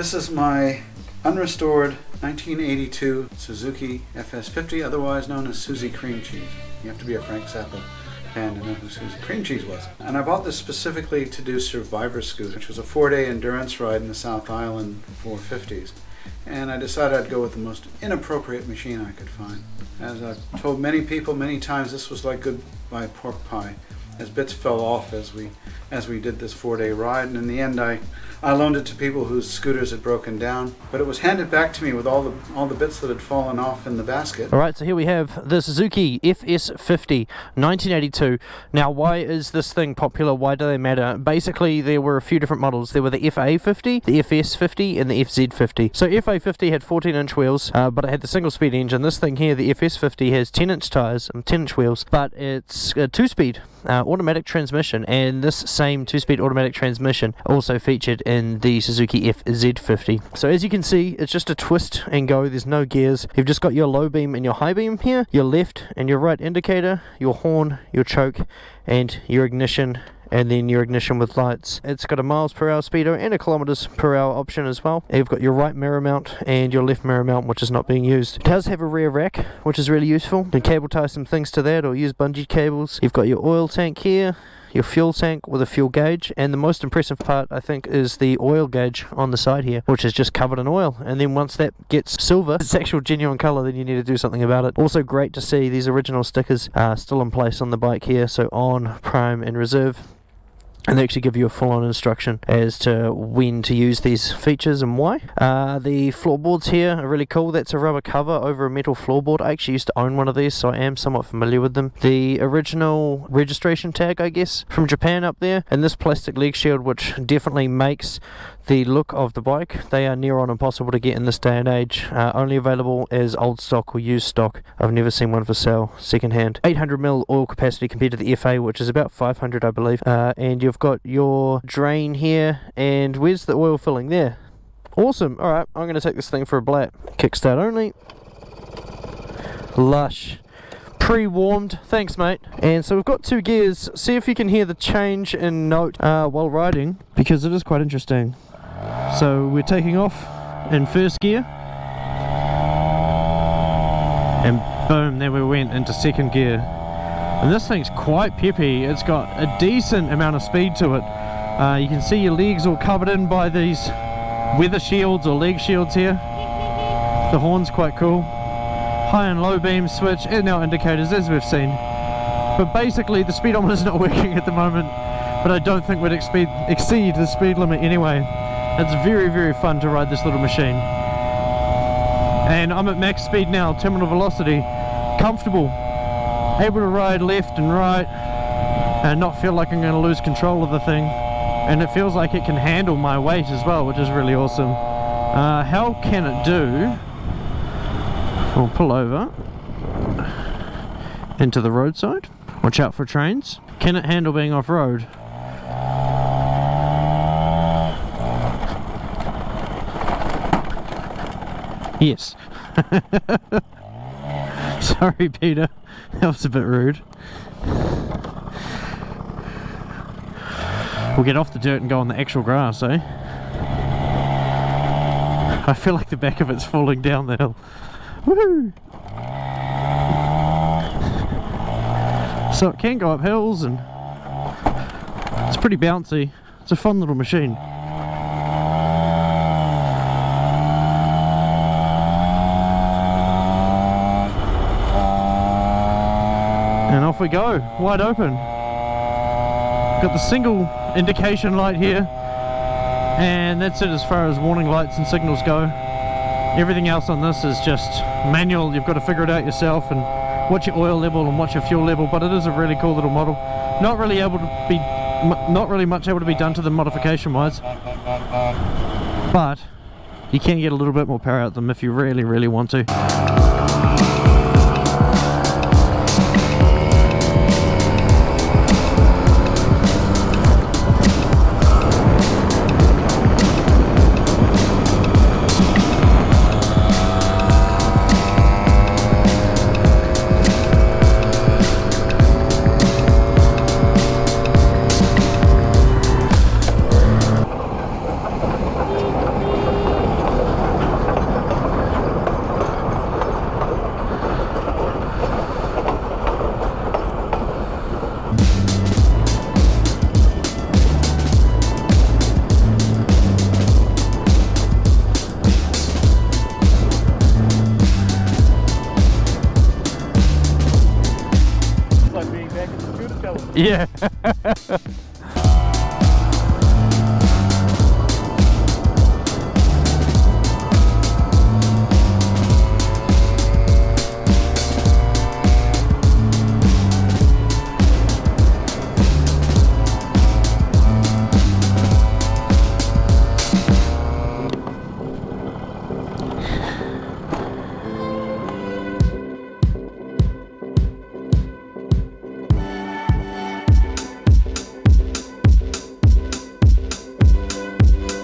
This is my unrestored 1982 Suzuki FS50, otherwise known as Suzy Cream Cheese. You have to be a Frank Zappa fan to know who Suzy Cream Cheese was. And I bought this specifically to do Survivor Scooter, which was a 4-day endurance ride in the South Island for 50s. And I decided I'd go with the most inappropriate machine I could find. As I've told many people many times, this was like goodbye pork pie, as bits fell off as we did this 4-day ride, and in the end I loaned it to people whose scooters had broken down, but it was handed back to me with all the bits that had fallen off in the basket. Alright, so here we have the Suzuki FS50 1982. Now, why is this thing popular? Why do they matter? Basically, there were a few different models. There were the FA50, the FS50 and the FZ50. So FA50 had 14-inch wheels, but it had the single-speed engine. This thing here, the FS50, has 10-inch tyres and 10-inch wheels, but it's a 2-speed automatic transmission, and this same 2-speed automatic transmission also featured in the Suzuki FZ50. So as you can see, it's just a twist and go. There's no gears. You've just got your low beam and your high beam here, your left and your right indicator, your horn, your choke, and your ignition, and then your ignition with lights. It's got a mph speedo and a km/h option as well. You've got your right mirror mount and your left mirror mount, which is not being used. It does have a rear rack, which is really useful. You can cable tie some things to that or use bungee cables. You've got your oil tank here, your fuel tank with a fuel gauge, and the most impressive part, I think, is the oil gauge on the side here, which is just covered in oil. And then once that gets silver, it's actual genuine colour, then you need to do something about it. Also great to see these original stickers are still in place on the bike here, so on, prime and reserve. And they actually give you a full-on instruction as to when to use these features and why. The floorboards here are really cool. That's a rubber cover over a metal floorboard. I actually used to own one of these, so I am somewhat familiar with them. The original registration tag, I guess, from Japan up there, and this plastic leg shield, which definitely makes the look of the bike. They are near on impossible to get in this day and age. Only available as old stock or used stock. I've never seen one for sale second-hand. 800ml oil capacity compared to the FA, which is about 500, I believe. And you've got your drain here, and where's the oil filling? There. Awesome. Alright, I'm going to take this thing for a blap. Kickstart only. Lush. Pre-warmed. Thanks, mate. And so we've got 2 gears. See if you can hear the change in note while riding, because it is quite interesting. So we're taking off in first gear, and boom, there we went into second gear. And this thing's quite peppy. It's got a decent amount of speed to it. You can see your legs all covered in by these weather shields or leg shields here. The horn's quite cool. High and low beam switch, and now indicators, as we've seen. But basically the speedometer's not working at the moment, but I don't think we'd exceed the speed limit anyway. It's very, very fun to ride this little machine. And I'm at max speed now, terminal velocity, comfortable, able to ride left and right and not feel like I'm going to lose control of the thing. And it feels like it can handle my weight as well, which is really awesome. How can it do? We'll pull over into the roadside. Watch out for trains. Can it handle being off-road? Yes. Sorry, Peter. That was a bit rude. We'll get off the dirt and go on the actual grass, eh? I feel like the back of it's falling down the hill. Woohoo! So it can go up hills, and it's pretty bouncy. It's a fun little machine. And off we go, wide open. Got the single indication light here, and that's it as far as warning lights and signals go. Everything else on this is just manual. You've got to figure it out yourself and watch your oil level and watch your fuel level. But it is a really cool little model. Not really much able to be done to them modification wise, but you can get a little bit more power out of them if you really, really want to. Yeah.